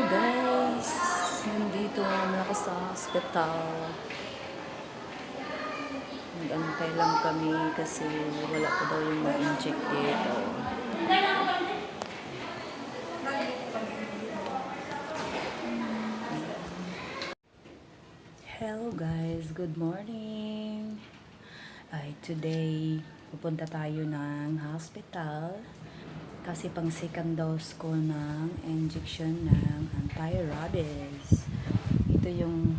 Guys, nandito naman ako sa hospital. Nag-antay lang kami kasi wala pa daw yung mag-inject dito. Hello guys, good morning. Today, pupunta tayo ng hospital kasi pang second dose ko ng injection ng anti-rabies. Ito yung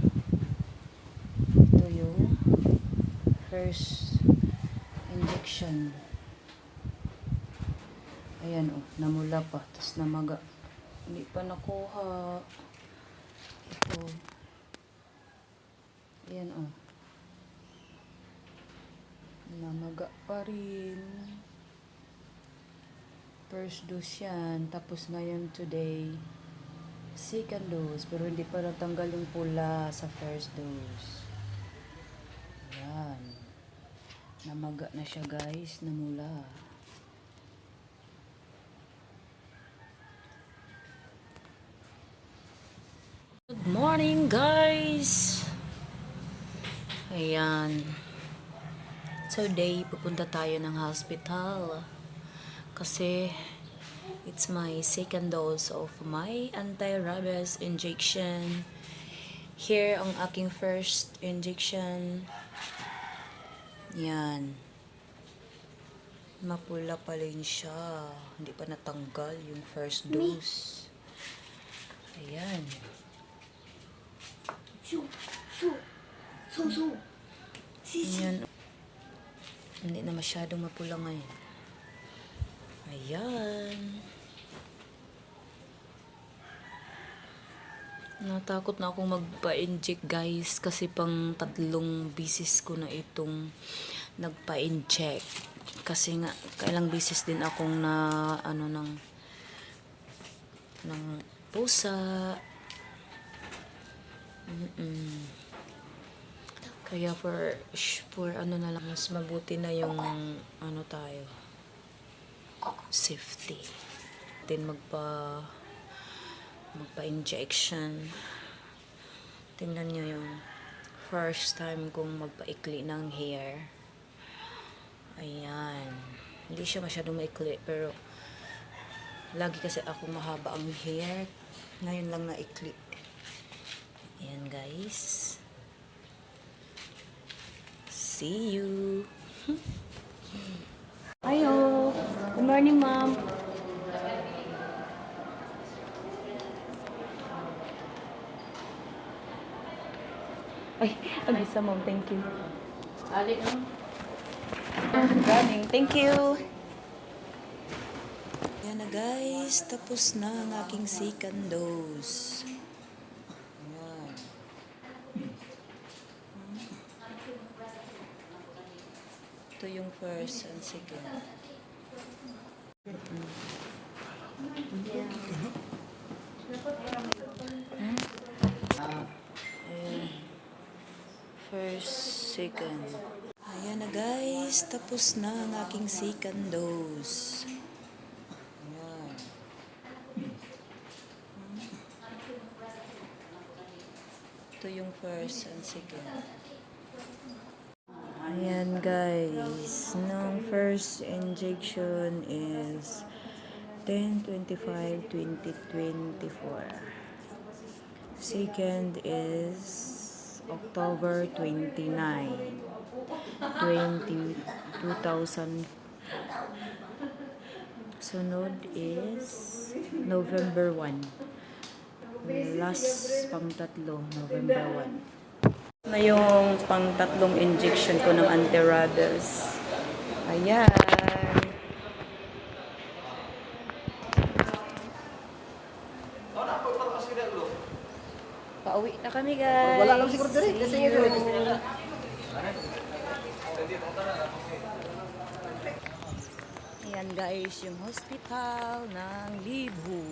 first injection. Ayan namula pa, tapos namaga. Hindi pa nakuha. Ito. Ayan namaga pa rin. First dose yan. Tapos ngayon today, second dose. Pero hindi pa natanggal yung pula sa first dose. Ayan. Namaga na siya guys. Namula. Good morning guys! Ayan. Today, pupunta tayo ng hospital. Kasi it's my second dose of my anti-rabies injection. Here ang aking first injection. Yan. Mapula pa rin siya. Hindi pa natanggal yung first dose. Ayan. Ayan. Hindi na masyadong mapula ngayon. Ayan. Natakot na akong magpa-inject guys kasi pang 3 bisis ko na itong nagpa-inject. Kasi nga kailang bisis din akong na ng pusa. Kaya for na lang, mas mabuti na yung tayo safety. Then magpa-injection. Tingnan nyo yung first time kong magpa-ikli ng hair. Ayan. Hindi siya masyadong maikli, pero lagi kasi ako mahaba ang hair. Ngayon lang na-ikli. Ayan guys. See you. Ayo. Good morning, ma'am. Ay, abisa mom. Thank you. Alik no? Running. Thank you. Yan na guys. Tapos na ang aking second dose. Ayan. Ito yung first and second. First, second. Ayan na guys, tapos na ang aking second dose. Ayan. Ito yung first and second. Ayan guys, nung first injection is 10/25/2024. Second is October 29, 2000. Sunod is November 1. Last pang-3, November 1. Na yung pang-3 injection ko ng anti-rabies. Ayan. Pauwi na kami guys. Wala lang siguro diri kasi Ayan guys, yung hospital ng Libu.